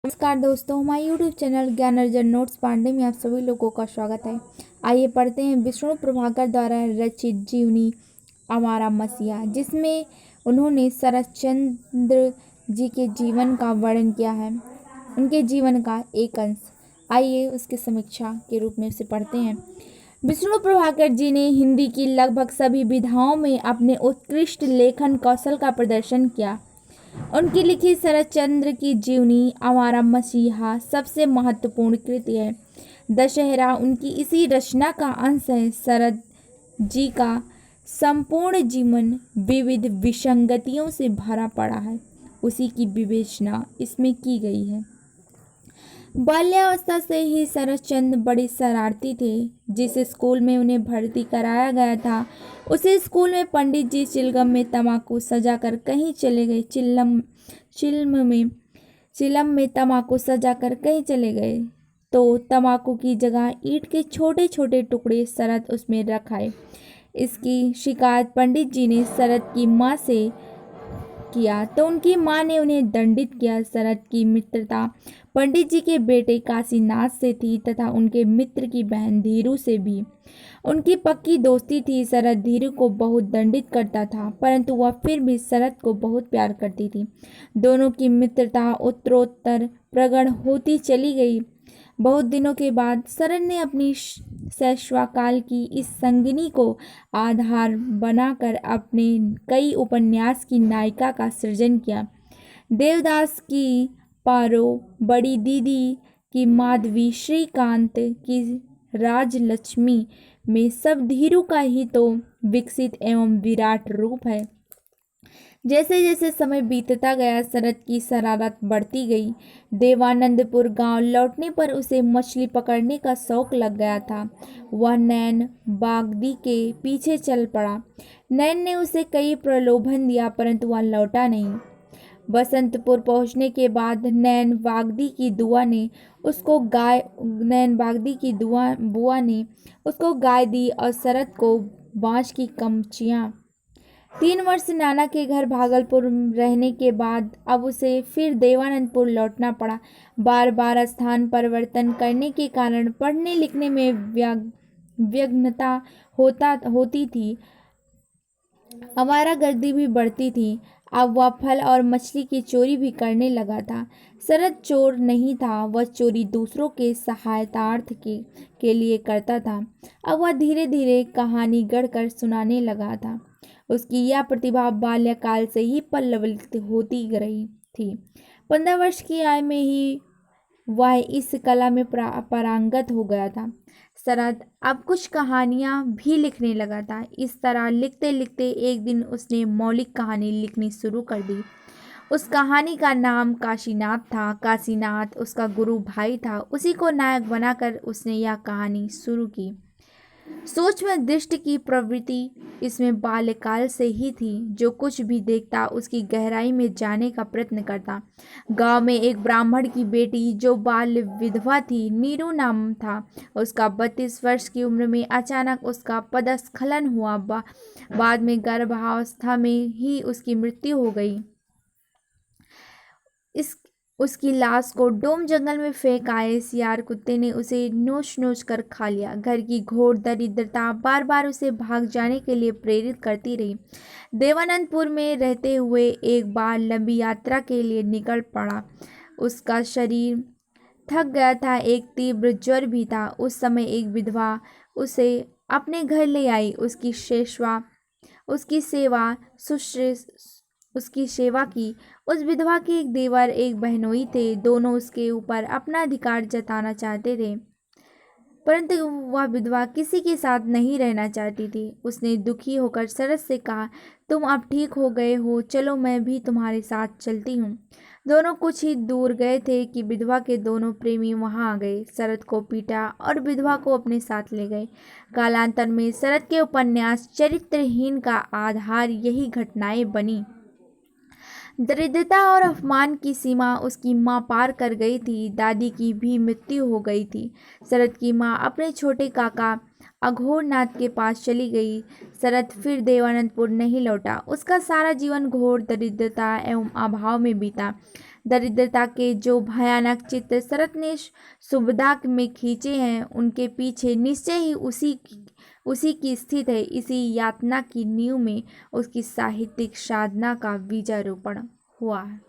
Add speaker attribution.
Speaker 1: नमस्कार दोस्तों, हमारे यूट्यूब चैनल ज्ञान अर्जन नोट्स पांडे में आप सभी लोगों का स्वागत है। आइए पढ़ते हैं विष्णु प्रभाकर द्वारा रचित जीवनी हमारा मसीहा, जिसमें उन्होंने शरतचंद्र जी के जीवन का वर्णन किया है। उनके जीवन का एक अंश, आइए उसकी समीक्षा के रूप में उसे पढ़ते हैं। विष्णु प्रभाकर जी ने हिंदी की लगभग सभी विधाओं में अपने उत्कृष्ट लेखन कौशल का प्रदर्शन किया। उनकी लिखी शरतचंद्र की जीवनी हमारा मसीहा सबसे महत्वपूर्ण कृति है। दशहरा उनकी इसी रचना का अंश है। शरद जी का संपूर्ण जीवन विविध विसंगतियों से भरा पड़ा है, उसी की विवेचना इसमें की गई है। बाल्यावस्था से ही शरतचंद्र बड़े शरारती थे। जिस स्कूल में उन्हें भर्ती कराया गया था, उसी स्कूल में पंडित जी चिलगम में तम्बाकू सजाकर कहीं चले गए। चिलम में तम्बाकू सजाकर कहीं चले गए तो तम्बाकू की जगह ईंट के छोटे छोटे टुकड़े शरत उसमें रखाए। इसकी शिकायत पंडित जी ने शरत की माँ से किया तो उनकी माँ ने उन्हें दंडित किया। शरत की मित्रता पंडित जी के बेटे काशीनाथ से थी तथा उनके मित्र की बहन धीरू से भी उनकी पक्की दोस्ती थी। शरत धीरू को बहुत दंडित करता था, परंतु वह फिर भी शरत को बहुत प्यार करती थी। दोनों की मित्रता उत्तरोत्तर प्रगाढ़ होती चली गई। बहुत दिनों के बाद शरत ने अपनी शैशवकाल की इस संगिनी को आधार बनाकर अपने कई उपन्यास की नायिका का सृजन किया। देवदास की पारो, बड़ी दीदी की माधवी, श्रीकांत की राजलक्ष्मी में सब धीरू का ही तो विकसित एवं विराट रूप है। जैसे जैसे समय बीतता गया, शरत की शरारत बढ़ती गई। देवानंदपुर गांव लौटने पर उसे मछली पकड़ने का शौक लग गया था। वह नैन बागदी के पीछे चल पड़ा। नैन ने उसे कई प्रलोभन दिया, परंतु वह लौटा नहीं। बसंतपुर पहुंचने के बाद नैन बागदी की बुआ ने उसको गाय दी और शरत को बांस की कमचियाँ। 3 वर्ष नाना के घर भागलपुर रहने के बाद अब उसे फिर देवानंदपुर लौटना पड़ा। बार बार स्थान परिवर्तन करने के कारण पढ़ने लिखने में व्यग्रता होती थी। आवारागर्दी भी बढ़ती थी। अब वह फल और मछली की चोरी भी करने लगा था। शरत चोर नहीं था, वह चोरी दूसरों के सहायतार्थ के लिए करता था। अब वह धीरे धीरे कहानी गढ़कर सुनाने लगा था। उसकी यह प्रतिभा बाल्यकाल से ही पल्लवित होती रही थी। 15 वर्ष की आयु में ही वह इस कला में पारंगत हो गया था। शरत अब कुछ कहानियाँ भी लिखने लगा था। इस तरह लिखते लिखते एक दिन उसने मौलिक कहानी लिखनी शुरू कर दी। उस कहानी का नाम काशीनाथ था। काशीनाथ उसका गुरु भाई था। उसी को नायक बनाकर उसने यह कहानी शुरू की। सूक्ष्म दृष्टि की प्रवृत्ति इसमें बाल्यकाल से ही थी। जो कुछ भी देखता उसकी गहराई में जाने का प्रयत्न करता। गांव में एक ब्राह्मण की बेटी जो बाल्य विधवा थी, नीरू नाम था उसका। 32 वर्ष की उम्र में अचानक उसका पदस्खलन हुआ। बाद में गर्भावस्था में ही उसकी मृत्यु हो गई। उसकी लाश को डोम जंगल में फेंक आए। सियार कुत्ते ने उसे नोच नोच कर खा लिया। घर की घोर दरिद्रता बार बार उसे भाग जाने के लिए प्रेरित करती रही। देवानंदपुर में रहते हुए एक बार लंबी यात्रा के लिए निकल पड़ा। उसका शरीर थक गया था, एक तीव्र ज्वर भी था। उस समय एक विधवा उसे अपने घर ले आई। उसकी सेवा की। उस विधवा के एक देवर एक बहनोई थे। दोनों उसके ऊपर अपना अधिकार जताना चाहते थे, परंतु वह विधवा किसी के साथ नहीं रहना चाहती थी। उसने दुखी होकर शरत से कहा, तुम अब ठीक हो गए हो, चलो मैं भी तुम्हारे साथ चलती हूँ। दोनों कुछ ही दूर गए थे कि विधवा के दोनों प्रेमी वहां आ गए। शरत को पीटा और विधवा को अपने साथ ले गए। कालांतर में शरत के उपन्यास चरित्रहीन का आधार यही घटनाएं बनी। दरिद्रता और अपमान की सीमा उसकी माँ पार कर गई थी। दादी की भी मृत्यु हो गई थी। शरत की माँ अपने छोटे काका अघोरनाथ के पास चली गई। शरत फिर देवानंदपुर नहीं लौटा। उसका सारा जीवन घोर दरिद्रता एवं अभाव में बीता। दरिद्रता के जो भयानक चित्र शरत ने सुभदा में खींचे हैं, उनके पीछे निश्चय ही उसी की स्थित है। इसी यातना की नींव में उसकी साहित्यिक साधना का बीजारोपण हुआ है।